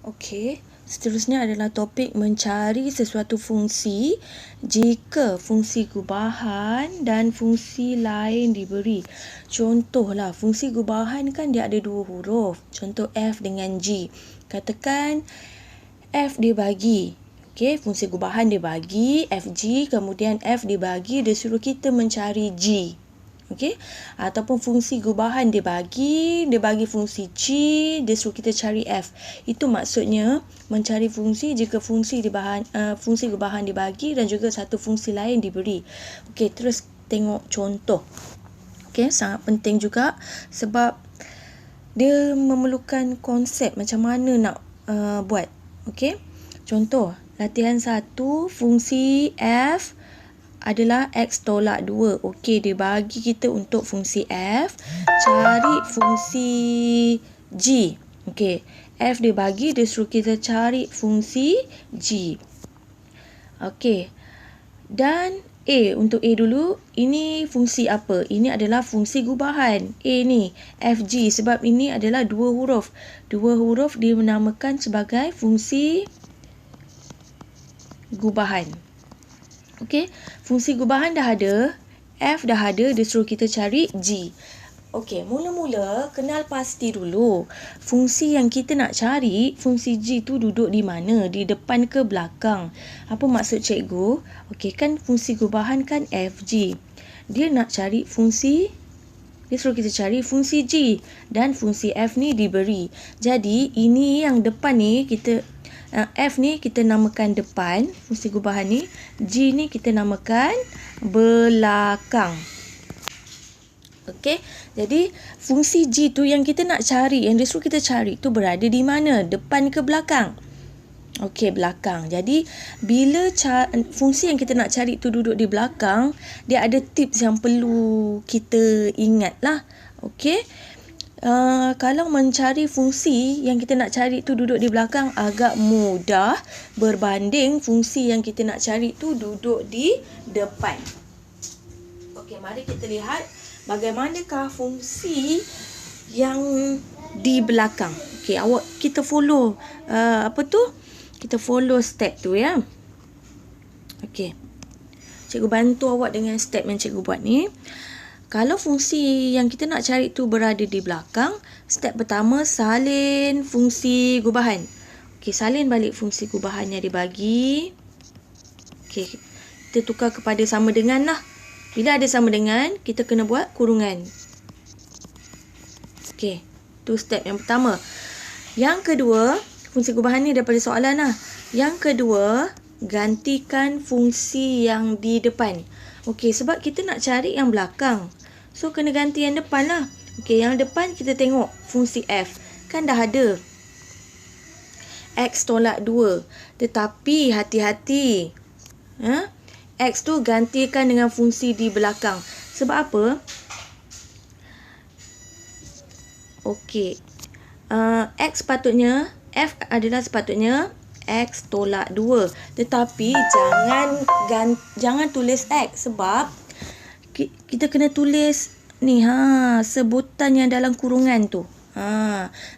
Okey, seterusnya adalah topik mencari sesuatu fungsi jika fungsi gubahan dan fungsi lain diberi. Contohlah, fungsi gubahan kan dia ada dua huruf. Contoh F dengan G. Katakan F dia bagi. Okey, fungsi gubahan dia bagi FG, kemudian F dia bagi, dia suruh kita mencari G. Okey, ataupun fungsi gubahan dia bagi fungsi G, dia suruh kita cari F. Itu maksudnya mencari fungsi jika fungsi gubahan dibagi dan juga satu fungsi lain diberi. Okey, terus tengok contoh. Okey, sangat penting juga sebab dia memerlukan konsep macam mana nak buat. Okey, contoh latihan 1, fungsi F adalah X tolak 2. Okey, dia bagi kita untuk fungsi F, cari fungsi G. Okey, F dia bagi, dia suruh kita cari fungsi G. Okey, dan A, untuk A dulu, ini fungsi apa? Ini adalah fungsi gubahan. A ni, FG, sebab ini adalah dua huruf. Dua huruf dinamakan sebagai fungsi gubahan. Okey, fungsi gubahan dah ada, F dah ada, dia suruh kita cari G. Okey, mula-mula kenal pasti dulu. Fungsi yang kita nak cari, fungsi G tu duduk di mana? Di depan ke belakang? Apa maksud cikgu? Okey, kan fungsi gubahan kan FG. Dia nak cari fungsi, dia suruh kita cari fungsi G dan fungsi F ni diberi. Jadi, ini yang depan ni F ni kita namakan depan, fungsi gubahan ni. G ni kita namakan belakang. Okey, jadi fungsi G tu yang kita nak cari, yang dia suruh kita cari tu berada di mana? Depan ke belakang? Okey, belakang. Jadi, bila fungsi yang kita nak cari tu duduk di belakang, dia ada tips yang perlu kita ingat lah. Okey. Kalau mencari fungsi yang kita nak cari tu duduk di belakang agak mudah berbanding fungsi yang kita nak cari tu duduk di depan. Okey, mari kita lihat bagaimanakah fungsi yang di belakang. Okey, kita follow kita follow step tu ya. Okey. Cikgu bantu awak dengan step yang cikgu buat ni. Kalau fungsi yang kita nak cari tu berada di belakang, step pertama salin fungsi gubahan. Okey, salin balik fungsi gubahan yang dibagi. Okey, kita tukar kepada sama dengan lah. Bila ada sama dengan, kita kena buat kurungan. Okey, tu step yang pertama. Yang kedua, fungsi gubahan ni daripada soalan lah. Yang kedua, gantikan fungsi yang di depan. Okey, sebab kita nak cari yang belakang. So, kena ganti yang depan lah. Okey, yang depan kita tengok fungsi F. Kan dah ada. X tolak 2. Tetapi, hati-hati. X tu gantikan dengan fungsi di belakang. Sebab apa? Okey. X sepatutnya, F adalah sepatutnya X tolak 2. Tetapi, jangan tulis X. Sebab kita kena tulis ni sebutan yang dalam kurungan tu.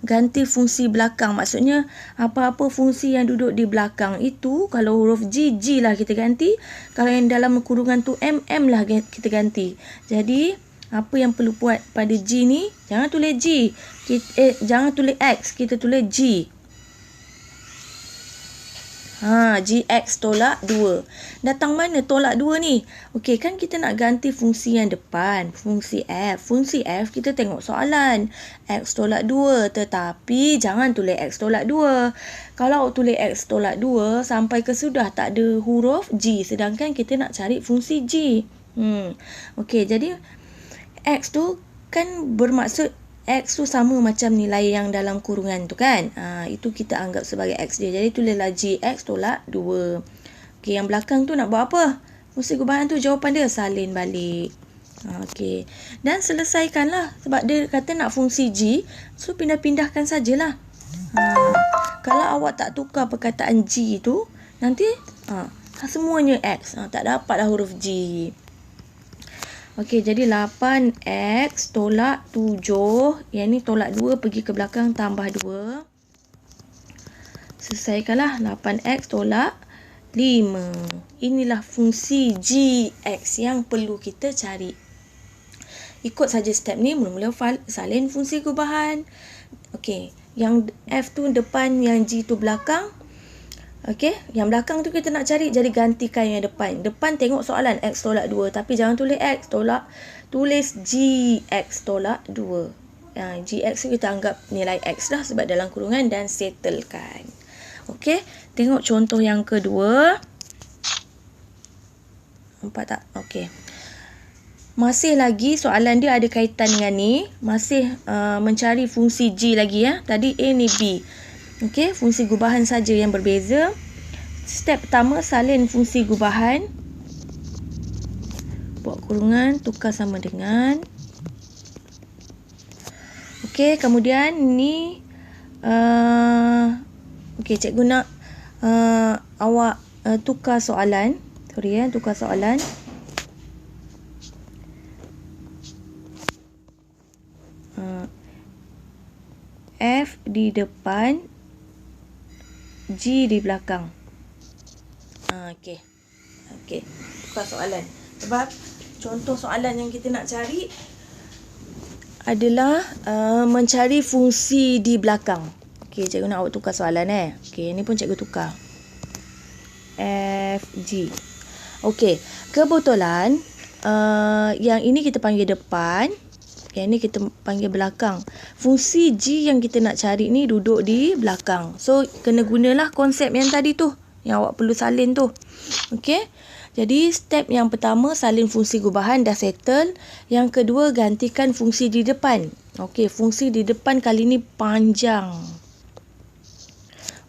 Ganti fungsi belakang. Maksudnya apa-apa fungsi yang duduk di belakang itu, kalau huruf G, G lah kita ganti. Kalau yang dalam kurungan tu M, M lah kita ganti. Jadi apa yang perlu buat pada G ni, jangan tulis G. Jangan tulis X, kita tulis G. GX tolak 2. Datang mana tolak 2 ni? Okey, kan kita nak ganti fungsi yang depan. Fungsi F. Fungsi F kita tengok soalan. X tolak 2. Tetapi jangan tulis X tolak 2. Kalau tulis X tolak 2, sampai ke sudah tak ada huruf G. Sedangkan kita nak cari fungsi G. Okey, jadi X tu kan bermaksud X tu sama macam nilai yang dalam kurungan tu kan. Itu kita anggap sebagai X dia. Jadi tulislah GX tolak 2. Okey, yang belakang tu nak buat apa? Fungsi gubahan tu jawapan dia salin balik. Okey. Dan selesaikanlah. Sebab dia kata nak fungsi G. So pindah-pindahkan sajalah. Kalau awak tak tukar perkataan G tu, nanti semuanya X. Tak dapatlah huruf G. Okey, jadi 8X tolak 7. Yang ni tolak 2 pergi ke belakang tambah 2. Selesaikanlah. 8x tolak 5. Inilah fungsi gx yang perlu kita cari. Ikut saja step ni. Mula-mula salin fungsi gubahan. Okey, yang F tu depan, yang G tu belakang. Okey, yang belakang tu kita nak cari, jadi gantikan yang depan. Depan tengok soalan X tolak 2, tapi jangan tulis X tolak, tulis GX tolak 2. GX tu kita anggap nilai X dah sebab dalam kurungan dan settlekan. Okey, tengok contoh yang kedua. Nampak tak? Okey. Masih lagi soalan dia ada kaitan dengan ni. Masih mencari fungsi G lagi ya. Tadi A ni B. Okey, fungsi gubahan saja yang berbeza. Step pertama, salin fungsi gubahan. Buat kurungan, tukar sama dengan. Okey, kemudian ni okey, cikgu nak awak tukar soalan. Sorry ya, tukar soalan. F di depan, G di belakang. Okey. Okey. Tukar soalan. Sebab contoh soalan yang kita nak cari adalah mencari fungsi di belakang. Okey, cikgu nak awak tukar soalan Okey, ni pun cikgu tukar. F, G. Okey, kebetulan yang ini kita panggil depan. Yang ni kita panggil belakang. Fungsi G yang kita nak cari ni duduk di belakang. So, kena gunalah konsep yang tadi tu. Yang awak perlu salin tu. Okey. Jadi, step yang pertama, salin fungsi gubahan dah settle. Yang kedua, gantikan fungsi di depan. Okey, fungsi di depan kali ni panjang.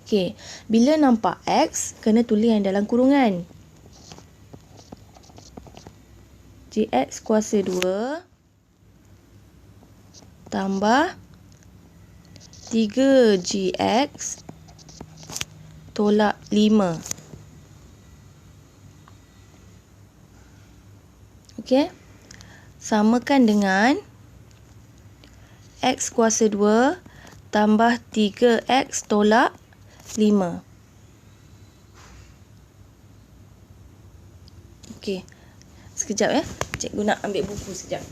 Okey, bila nampak X, kena tulis yang dalam kurungan. GX kuasa 2 tambah 3GX tolak 5. Okey. Samakan dengan X kuasa 2 tambah 3X tolak 5. Okey. Sekejap Cikgu nak ambil buku sekejap.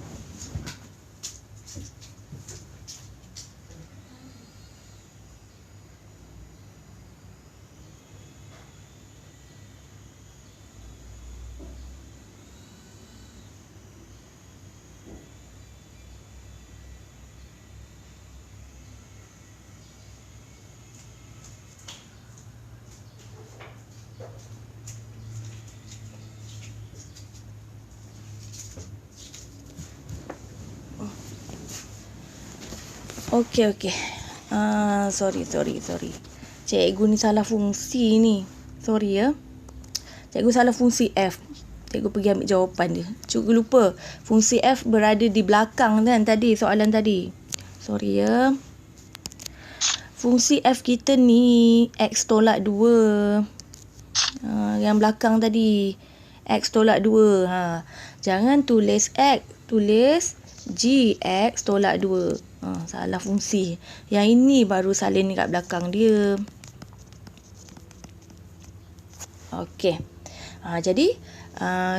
Okey. Sorry. Cikgu ni salah fungsi ni. Sorry ya. Cikgu salah fungsi F. Cikgu pergi ambil jawapan dia. Cikgu lupa. Fungsi F berada di belakang kan tadi, soalan tadi. Sorry ya. Fungsi F kita ni X tolak 2. Yang belakang tadi. X tolak 2. Jangan tulis X. Tulis GX tolak 2. Salah fungsi. Yang ini baru salin dekat belakang dia. Okey. Jadi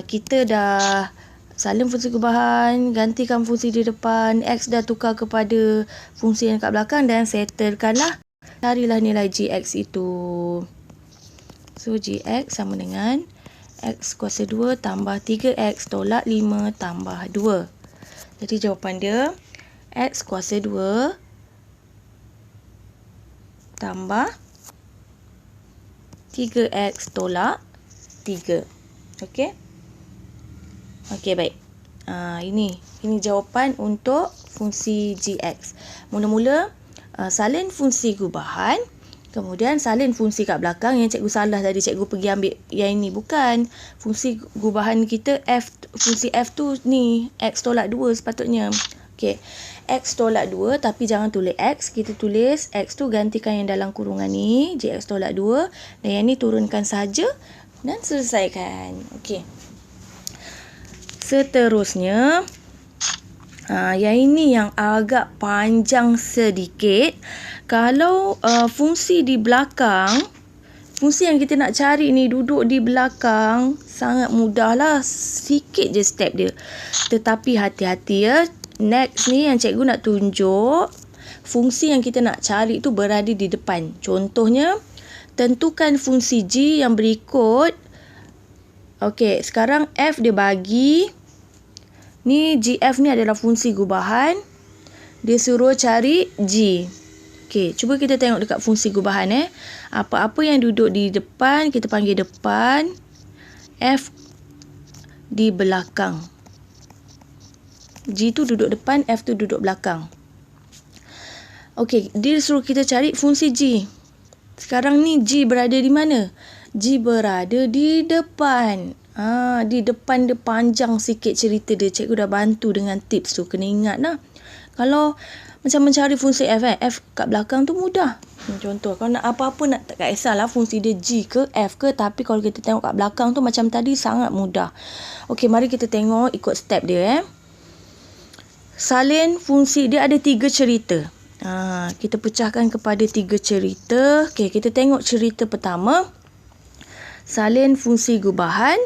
kita dah salin fungsi gubahan, gantikan fungsi di depan, X dah tukar kepada fungsi yang dekat belakang dan settlekanlah. Carilah nilai GX itu. So GX sama dengan X kuasa 2 tambah 3X tolak 5 tambah 2. Jadi jawapan dia X kuasa 2 tambah 3X tolak 3. Okey? Okey, baik. Ini jawapan untuk fungsi GX. Mula-mula salin fungsi gubahan, kemudian salin fungsi kat belakang. Yang cikgu salah tadi, cikgu pergi ambil yang ini. Bukan. Fungsi gubahan kita F, fungsi F tu ni X tolak 2 sepatutnya. Okey. X tolak 2, tapi jangan tulis X. Kita tulis X tu gantikan yang dalam kurungan ni. GX tolak 2. Dan yang ni turunkan saja. Dan selesaikan. Okey. Seterusnya. Yang ini yang agak panjang sedikit. Kalau fungsi di belakang, fungsi yang kita nak cari ni duduk di belakang, sangat mudah lah. Sikit je step dia. Tetapi hati-hati ya. Next ni yang cikgu nak tunjuk, fungsi yang kita nak cari tu berada di depan. Contohnya, tentukan fungsi G yang berikut. Okey, sekarang F dia bagi. Ni GF ni adalah fungsi gubahan. Dia suruh cari G. Okey, cuba kita tengok dekat fungsi gubahan Apa-apa yang duduk di depan, kita panggil depan. F di belakang. G tu duduk depan, F tu duduk belakang. Okey, dia suruh kita cari fungsi G. Sekarang ni G berada di mana? G berada di depan. Di depan dia panjang sikit cerita dia. Cikgu dah bantu dengan tips tu. Kena ingat lah. Kalau macam mencari fungsi F F kat belakang tu mudah. Contoh, kalau nak apa-apa nak tak kisahlah fungsi dia G ke F ke. Tapi kalau kita tengok kat belakang tu macam tadi sangat mudah. Okey, mari kita tengok ikut step dia Salin fungsi dia ada 3 cerita. Kita pecahkan kepada 3 cerita. Okey, kita tengok cerita pertama. Salin fungsi gubahan.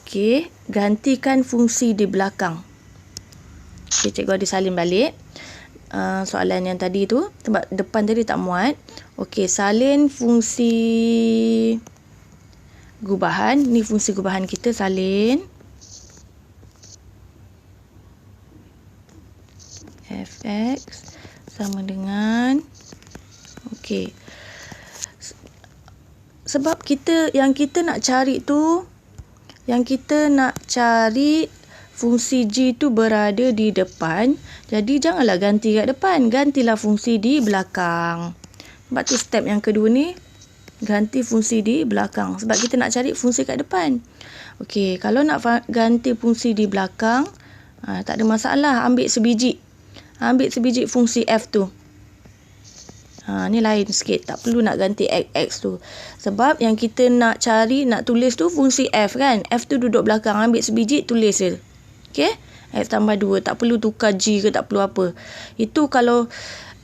Okey, gantikan fungsi di belakang. Okey, cikgu ada salin balik. Soalan yang tadi tu, sebab depan tadi tak muat. Okey, salin fungsi gubahan. Ni fungsi gubahan kita, salin. Fx sama dengan okey. Sebab yang kita nak cari tu, yang kita nak cari fungsi G tu berada di depan. Jadi janganlah ganti kat depan, gantilah fungsi di belakang. Sebab tu step yang kedua ni, ganti fungsi di belakang. Sebab kita nak cari fungsi kat depan. Okey, kalau nak ganti fungsi di belakang, tak ada masalah, ambil sebiji. Ambil sebiji fungsi F tu. Ni lain sikit. Tak perlu nak ganti X tu. Sebab yang kita nak cari, nak tulis tu fungsi F kan. F tu duduk belakang. Ambil sebiji, tulis je. Okay. X tambah 2. Tak perlu tukar G ke, tak perlu apa. Itu kalau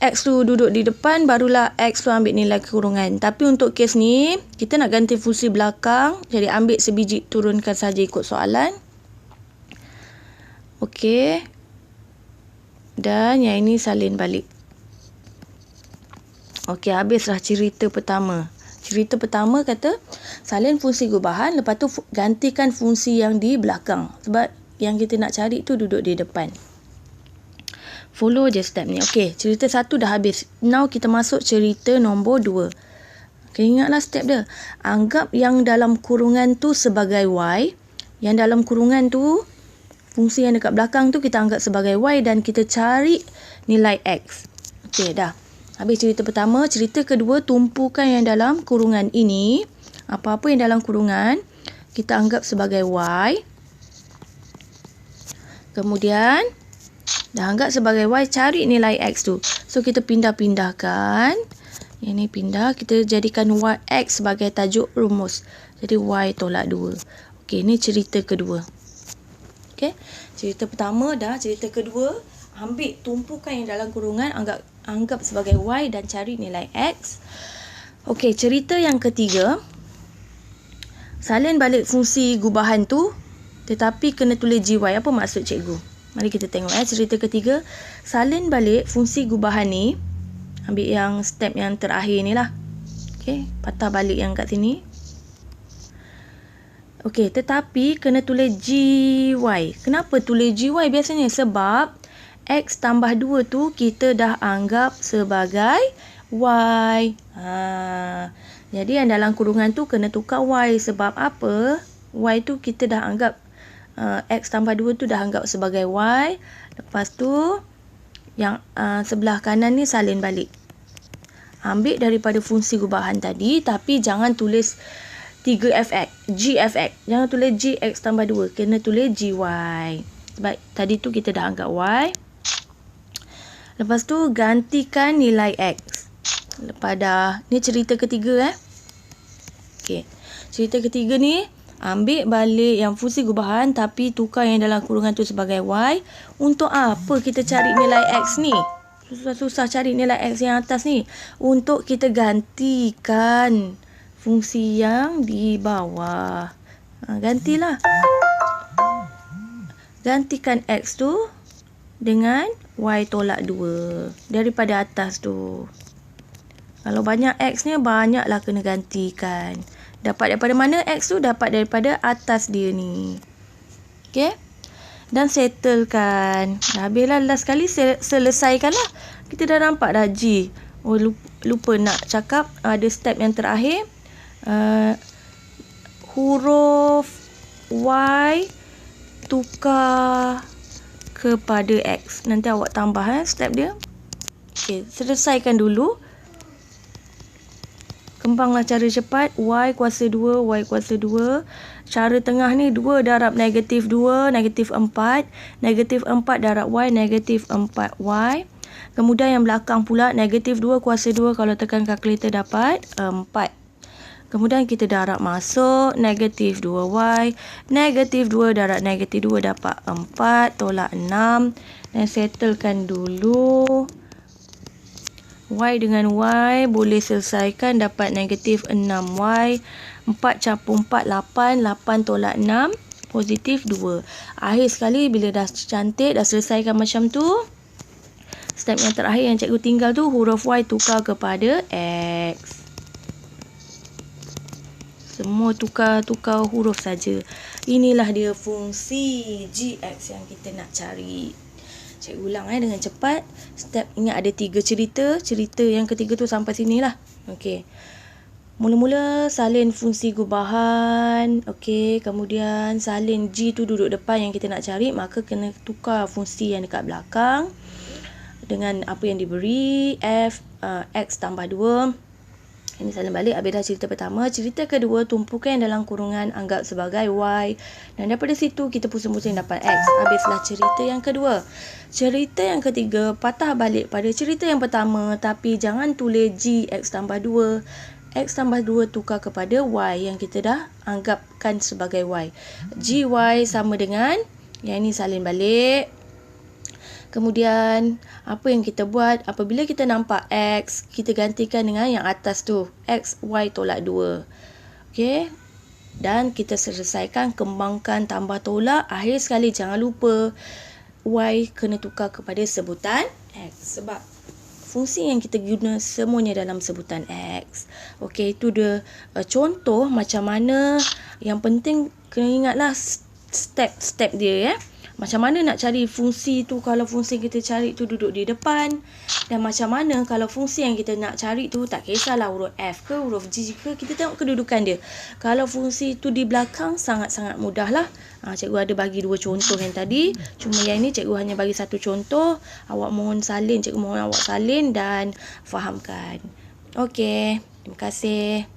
X tu duduk di depan, barulah X tu ambil nilai kurungan. Tapi untuk kes ni, kita nak ganti fungsi belakang. Jadi ambil sebiji, turunkan saja ikut soalan. Okay. Dan yang ini salin balik. Okey, habislah cerita pertama. Cerita pertama kata salin fungsi gubahan, lepas tu gantikan fungsi yang di belakang. Sebab yang kita nak cari tu duduk di depan. Follow je step ni. Okey, cerita 1 dah habis. Now kita masuk cerita nombor 2. Okay, ingatlah step dia. Anggap yang dalam kurungan tu sebagai Y. Yang dalam kurungan tu, fungsi yang dekat belakang tu kita anggap sebagai Y dan kita cari nilai X. Okey, dah. Habis cerita pertama. Cerita kedua, tumpukan yang dalam kurungan ini. Apa-apa yang dalam kurungan, kita anggap sebagai Y. Kemudian, dah anggap sebagai Y, cari nilai X tu. So, kita pindah-pindahkan. Yang ni pindah. Kita jadikan Y, X sebagai tajuk rumus. Jadi, Y tolak 2. Okey, ni cerita kedua. Okay. Cerita pertama dah, cerita kedua, ambil tumpukan yang dalam kurungan, anggap sebagai Y dan cari nilai X. Okey, cerita yang ketiga, salin balik fungsi gubahan tu, tetapi kena tulis GY. Apa maksud cikgu? Mari kita tengok cerita ketiga, salin balik fungsi gubahan ni, ambil yang step yang terakhir ni lah. Okey, patah balik yang kat sini. Okey, tetapi kena tulis GY. Kenapa tulis GY biasanya? Sebab X tambah 2 tu kita dah anggap sebagai Y. Jadi yang dalam kurungan tu kena tukar Y. Sebab apa? Y tu kita dah anggap, X tambah 2 tu dah anggap sebagai Y. Lepas tu, yang sebelah kanan ni salin balik. Ambil daripada fungsi gubahan tadi, tapi jangan tulis 3fx, gfx. Jangan tulis gx tambah 2. Kena tulis gy. Sebab tadi tu kita dah anggap y. Lepas tu gantikan nilai x. Lepas dah. Ni cerita ketiga Okey. Cerita ketiga ni, ambil balik yang fungsi gubahan tapi tukar yang dalam kurungan tu sebagai y. Untuk apa kita cari nilai x ni? susah-susah cari nilai X yang atas ni. Untuk kita gantikan fungsi yang di bawah. Gantilah. Gantikan X tu dengan Y tolak 2. Daripada atas tu. Kalau banyak X ni, banyaklah kena gantikan. Dapat daripada mana X tu? Dapat daripada atas dia ni. Okay? Dan settlekan. Dah habislah last kali, selesaikanlah. Kita dah nampak dah G. Oh, lupa nak cakap. Ada step yang terakhir. Huruf Y tukar kepada X. Nanti awak tambah step dia. Okay, selesaikan dulu. Kembanglah cara cepat. Y kuasa 2, Y kuasa 2. Cara tengah ni 2 darab negatif 2, negatif 4. Negatif 4 darab Y, negatif 4Y. Kemudian yang belakang pula, negatif 2 kuasa 2. Kalau tekan kalkulator dapat 4. Kemudian kita darab masuk, negatif 2Y. Negatif 2 darab negatif 2 dapat 4, tolak 6. Dan settlekan dulu. Y dengan Y boleh selesaikan, dapat negatif 6Y. 4 campur 4, 8. 8 tolak 6, positif 2. Akhir sekali bila dah cantik, dah selesaikan macam tu. Step yang terakhir yang cikgu tinggal tu, huruf Y tukar kepada X. Semua tukar huruf saja. Inilah dia fungsi GX yang kita nak cari. Cikgu ulang dengan cepat. Step, ingat ada 3 cerita. Cerita yang ketiga tu sampai sinilah. Okey. Mula-mula salin fungsi gubahan. Okey, kemudian salin G tu duduk depan yang kita nak cari, maka kena tukar fungsi yang dekat belakang dengan apa yang diberi. X tambah 2. Ini salin balik. Habis dah cerita pertama. Cerita kedua, tumpukan yang dalam kurungan anggap sebagai Y. Dan daripada situ kita pusing-pusing dapat X. Habislah cerita yang kedua. Cerita yang ketiga, patah balik pada cerita yang pertama. Tapi jangan tulis G X tambah 2. X tambah 2 tukar kepada Y yang kita dah anggapkan sebagai Y. GY sama dengan, yang ini salin balik. Kemudian, apa yang kita buat? Apabila kita nampak X, kita gantikan dengan yang atas tu. X, Y tolak 2. Okey. Dan kita selesaikan, kembangkan, tambah tolak. Akhir sekali, jangan lupa Y kena tukar kepada sebutan X. Sebab fungsi yang kita guna semuanya dalam sebutan X. Okey, itu dia contoh macam mana. Yang penting, kena ingatlah step-step dia, ya. Macam mana nak cari fungsi tu kalau fungsi kita cari tu duduk di depan. Dan macam mana kalau fungsi yang kita nak cari tu, tak kisahlah huruf F ke, huruf G ke, kita tengok kedudukan dia. Kalau fungsi tu di belakang, sangat-sangat mudah lah. Cikgu ada bagi 2 contoh yang tadi. Cuma yang ini cikgu hanya bagi 1 contoh. Awak mohon salin, cikgu mohon awak salin dan fahamkan. Okey, terima kasih.